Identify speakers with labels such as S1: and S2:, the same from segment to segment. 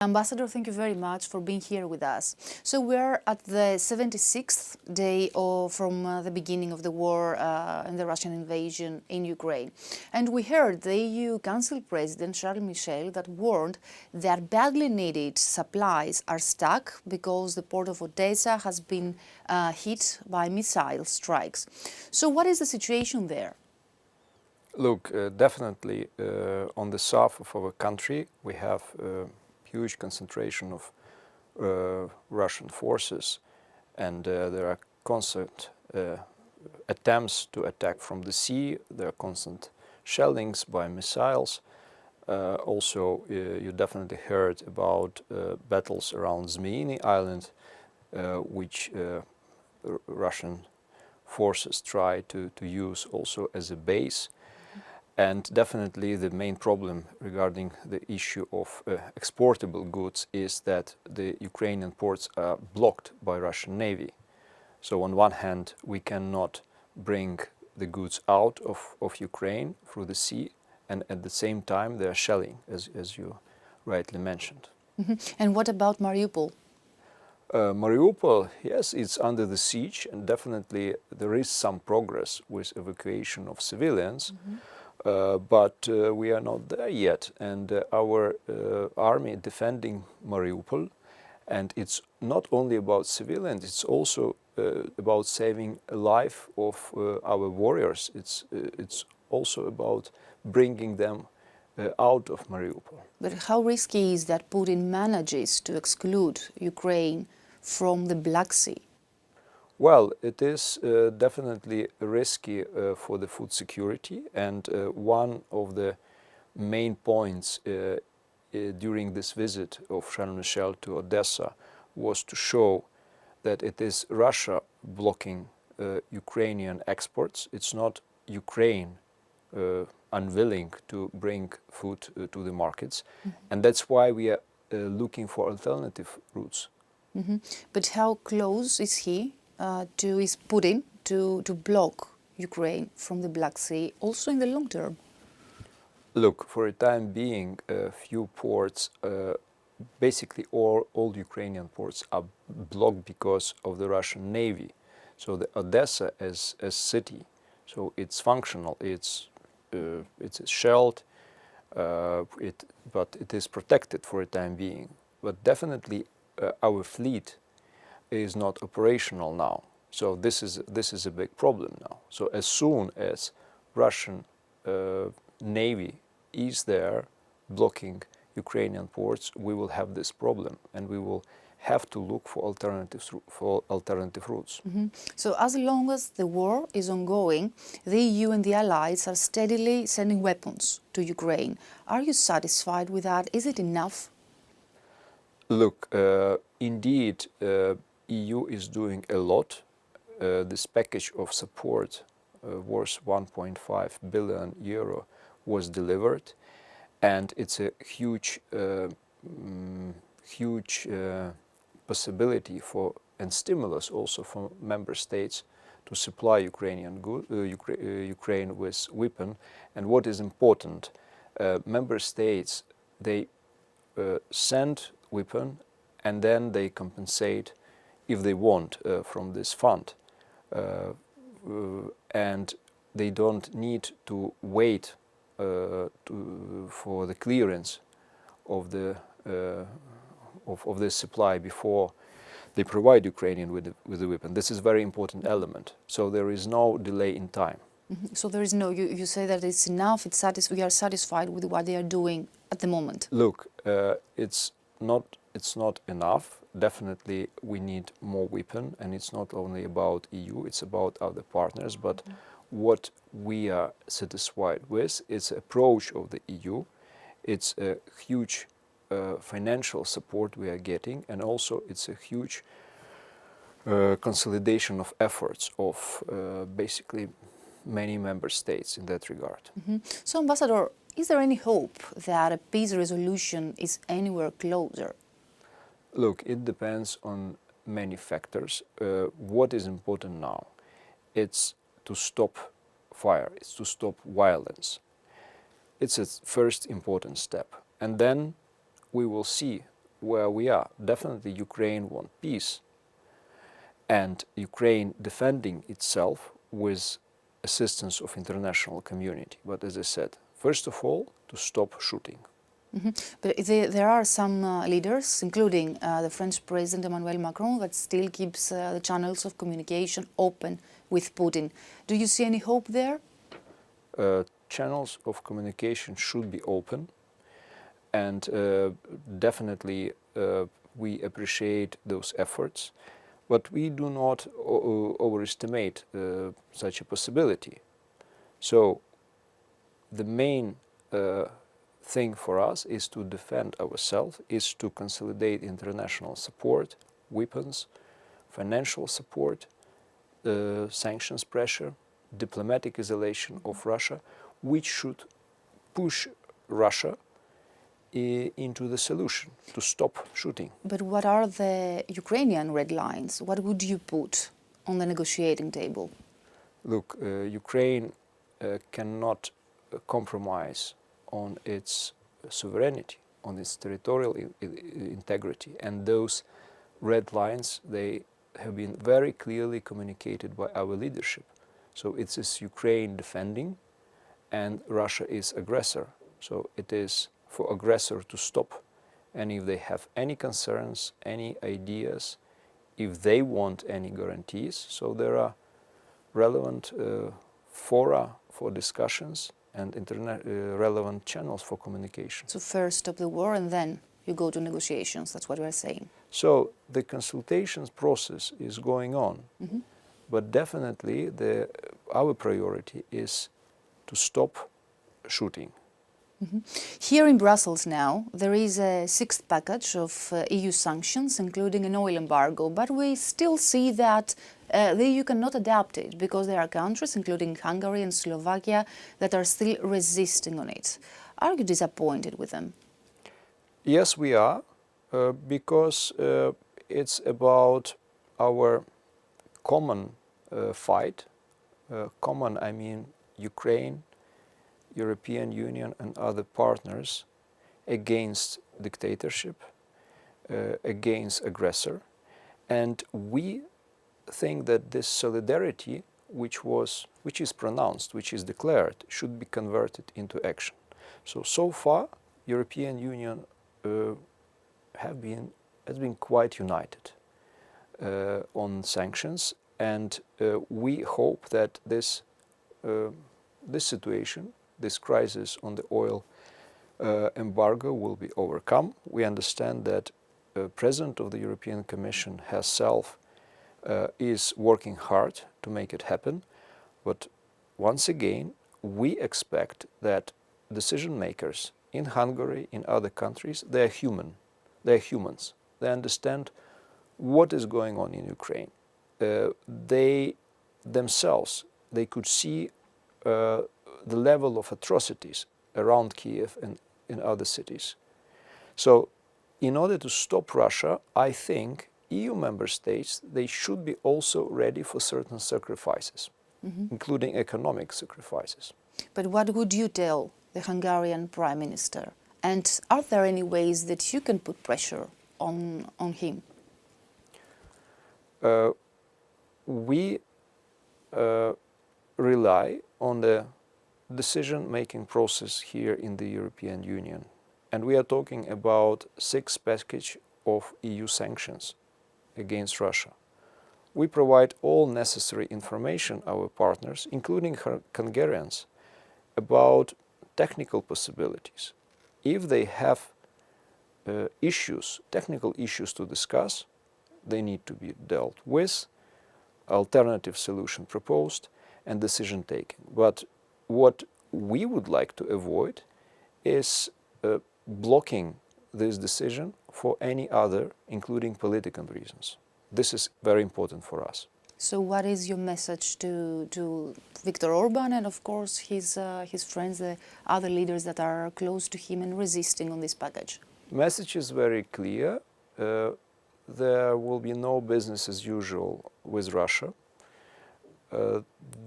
S1: Ambassador, thank you very much for being here with us. So we're at the 76th day from the beginning of the war and the Russian invasion in Ukraine. And we heard the EU Council President Charles Michel that warned that badly needed supplies are stuck because the port of Odessa has been hit by missile strikes. So what is the situation there?
S2: Look, definitely on the south of our country we have huge concentration of Russian forces, and there are constant attempts to attack from the sea. There are constant shellings by missiles. Also, you definitely heard about battles around Zmeiny Island, which Russian forces try to use also as a base. And definitely the main problem regarding the issue of exportable goods is that the Ukrainian ports are blocked by Russian Navy. So on one hand, we cannot bring the goods out of Ukraine through the sea, and at the same time they are shelling, as you rightly mentioned.
S1: And what about Mariupol?
S2: Mariupol, yes, it's under the siege, and definitely there is some progress with evacuation of civilians. But we are not there yet, and our army defending Mariupol, and it's not only about civilians, it's also about saving a life of our warriors. It's also about bringing them out of Mariupol.
S1: But how risky is that Putin manages to exclude Ukraine from the Black Sea?
S2: Well, it is definitely risky for the food security, and one of the main points during this visit of Charles Michel to Odessa was to show that it is Russia blocking Ukrainian exports. It's not Ukraine unwilling to bring food to the markets, and that's why we are looking for alternative routes.
S1: But how close is he is Putin to block Ukraine from the Black Sea, also in the long term?
S2: Look, for a time being, a few ports, basically all Ukrainian ports are blocked because of the Russian Navy. So the Odessa as a city, so it's functional, it's shelled, but it is protected for a time being. But definitely our fleet is not operational now. So this is a big problem now. So as soon as Russian Navy is there blocking Ukrainian ports, we will have this problem, and we will have to look for alternative routes.
S1: So as long as the war is ongoing, the EU and the allies are steadily sending weapons to Ukraine. Are you satisfied with that? Is it enough?
S2: Look, indeed, EU is doing a lot. This package of support worth 1.5 billion euro was delivered, and it's a huge possibility for and stimulus also for member states to supply Ukraine with weapon. And what is important, member states, they send weapon and then they compensate if they want from this fund, and they don't need to wait for the clearance of the this supply before they provide Ukrainian with the weapon. This is a very important element. So there is no delay in time.
S1: So there is no. You say that it's enough. We are satisfied with what they are doing at the moment.
S2: Look, it's not enough. Definitely we need more weapon, and it's not only about EU, it's about other partners. But what we are satisfied with is approach of the EU. It's a huge financial support we are getting, and also it's a huge consolidation of efforts of basically many member states in that regard.
S1: So, Ambassador, is there any hope that a peace resolution is anywhere closer?
S2: Look, it depends on many factors. What is important now? It's to stop fire, it's to stop violence. It's a first important step. And then we will see where we are. Definitely Ukraine wants peace, and Ukraine defending itself with assistance of international community. But as I said, first of all, to stop shooting.
S1: But there are some leaders, including the French President Emmanuel Macron, that still keeps the channels of communication open with Putin. Do you see any hope there?
S2: Channels of communication should be open, and definitely we appreciate those efforts, but we do not overestimate such a possibility. So the main thing for us is to defend ourselves, is to consolidate international support, weapons, financial support, sanctions pressure, diplomatic isolation of Russia, which should push Russia into the solution to stop shooting.
S1: But what are the Ukrainian red lines? What would you put on the negotiating table?
S2: Look, Ukraine cannot compromise on its sovereignty, on its territorial integrity, and those red lines, they have been very clearly communicated by our leadership. So it is Ukraine defending, and Russia is aggressor. So it is for aggressor to stop, and if they have any concerns, any ideas, if they want any guarantees, so there are relevant fora for discussions and relevant channels for communication.
S1: So first stop the war and then you go to negotiations, that's what we're saying.
S2: So the consultations process is going on, but definitely our priority is to stop shooting.
S1: Here in Brussels now, there is a sixth package of EU sanctions, including an oil embargo, but we still see that the EU cannot adapt it because there are countries, including Hungary and Slovakia, that are still resisting on it. Are you disappointed with them?
S2: Yes, we are, because it's about our common fight, common, I mean Ukraine, European Union and other partners against dictatorship, against aggressor. And we think that this solidarity, which is pronounced, which is declared, should be converted into action. So far, European Union has been quite united on sanctions, and we hope that this situation, this crisis on the oil embargo, will be overcome. We understand that President of the European Commission herself is working hard to make it happen, but once again, we expect that decision makers in Hungary, in other countries, they are human. They are humans. They understand what is going on in Ukraine. They themselves, they could see the level of atrocities around Kiev and in other cities. So in order to stop Russia, I think EU member states, they should be also ready for certain sacrifices, including economic sacrifices.
S1: But what would you tell the Hungarian Prime Minister? And are there any ways that you can put pressure on him?
S2: We rely on the decision-making process here in the European Union. And we are talking about sixth package of EU sanctions against Russia. We provide all necessary information our partners, including Hungarians, about technical possibilities. If they have technical issues to discuss, they need to be dealt with, alternative solution proposed, and decision taken. But what we would like to avoid is blocking this decision for any other, including political reasons. This is very important for us.
S1: So what is your message to Viktor Orban and, of course, his friends, the other leaders that are close to him and resisting on this package?
S2: Message is very clear. There will be no business as usual with Russia.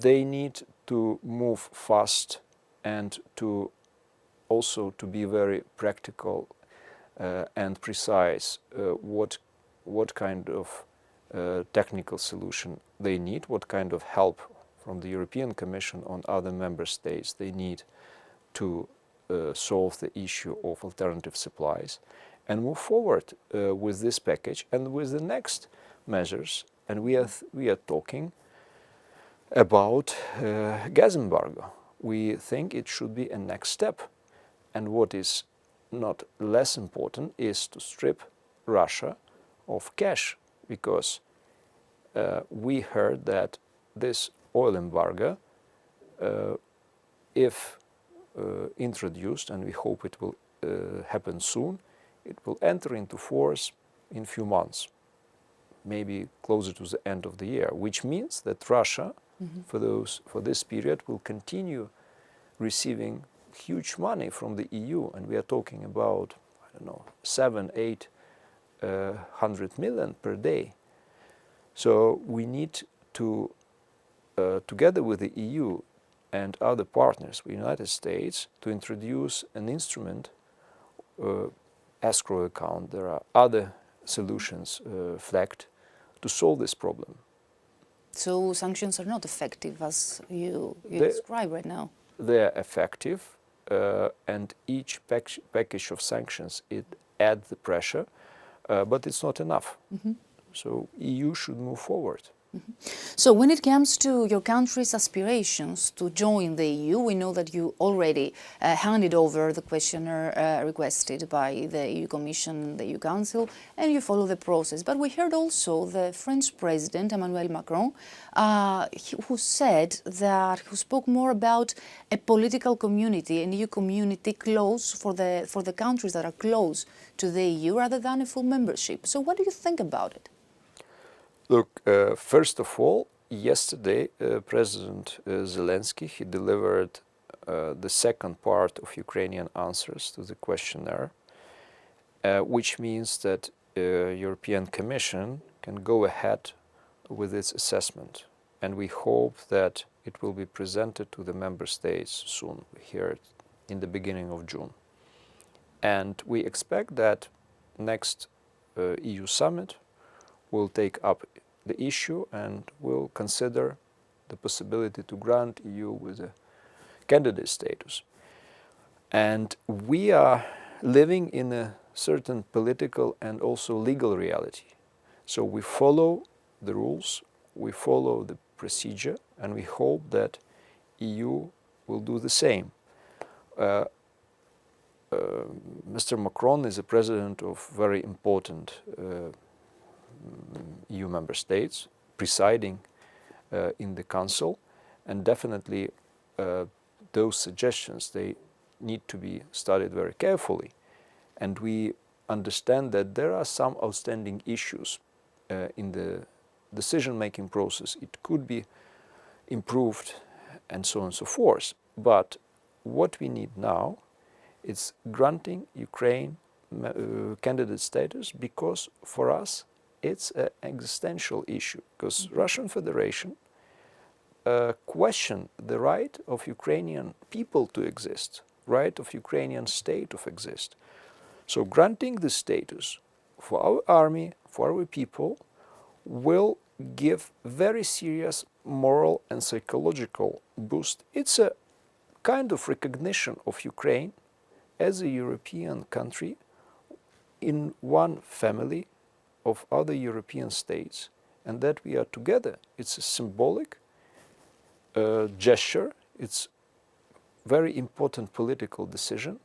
S2: They need to move fast and to also to be very practical and precise what kind of technical solution they need, what kind of help from the European Commission on other member states they need to solve the issue of alternative supplies, and move forward with this package and with the next measures. And we are talking about gas embargo. We think it should be a next step. And what is not less important is to strip Russia of cash, because we heard that this oil embargo, if introduced, and we hope it will happen soon, it will enter into force in a few months, maybe closer to the end of the year, which means that Russia, for this period, will continue receiving huge money from the EU, and we are talking about, I don't know, 700-800 million per day. So we need to, together with the EU and other partners, the United States, to introduce an instrument, escrow account. There are other solutions flagged to solve this problem.
S1: So sanctions are not effective as you describe right now?
S2: They're effective, and each package of sanctions, it adds the pressure, but it's not enough. So EU should move forward.
S1: So when it comes to your country's aspirations to join the EU, we know that you already handed over the questionnaire requested by the EU Commission, the EU Council, and you follow the process. But we heard also the French President, Emmanuel Macron, who spoke more about a political community, an EU community close for the countries that are close to the EU rather than a full membership. So what do you think about it?
S2: Look, first of all, yesterday President Zelensky, he delivered the second part of Ukrainian answers to the questionnaire, which means that European Commission can go ahead with its assessment. And we hope that it will be presented to the member states soon, here in the beginning of June. And we expect that next EU summit will take up the issue and will consider the possibility to grant EU with a candidate status. And we are living in a certain political and also legal reality. So we follow the rules, we follow the procedure, and we hope that EU will do the same. Mr. Macron is a president of very important EU member states, presiding in the Council, and definitely those suggestions, they need to be studied very carefully. And we understand that there are some outstanding issues in the decision-making process. It could be improved and so on and so forth. But what we need now is granting Ukraine candidate status, because for us it's an existential issue, because Russian Federation question the right of Ukrainian people to exist, right of Ukrainian state to exist. So granting the status for our army, for our people, will give very serious moral and psychological boost. It's a kind of recognition of Ukraine as a European country in one family of other European states, and that we are together. It's a symbolic gesture. It's very important political decision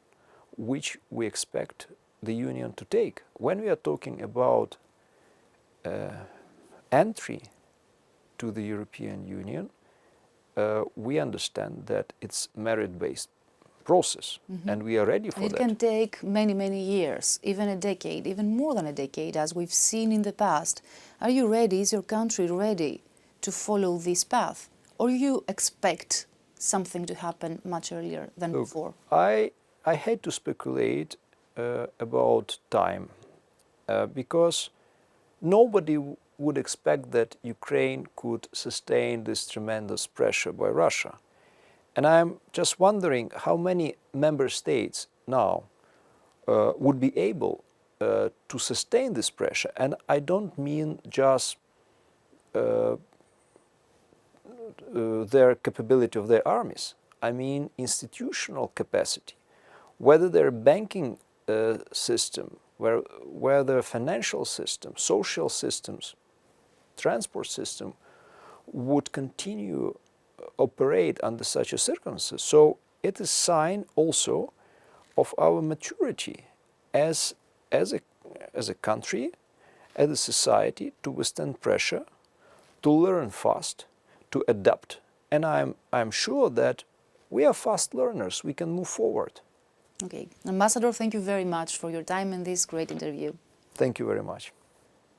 S2: which we expect the Union to take. When we are talking about entry to the European Union, we understand that it's merit-based process, and we are ready for that.
S1: It can take many, many years, even a decade, even more than a decade, as we've seen in the past. Are you ready? Is your country ready to follow this path? Or you expect something to happen much earlier than before?
S2: I hate to speculate about time, because nobody would expect that Ukraine could sustain this tremendous pressure by Russia. And I'm just wondering how many member states now would be able to sustain this pressure. And I don't mean just their capability of their armies. I mean institutional capacity. Whether their banking system, whether financial system, social systems, transport system would continue operate under such a circumstances. So it is a sign also of our maturity as a country, as a society, to withstand pressure, to learn fast, to adapt. And I'm sure that we are fast learners. We can move forward.
S1: Okay. Ambassador, thank you very much for your time and this great interview.
S2: Thank you very much.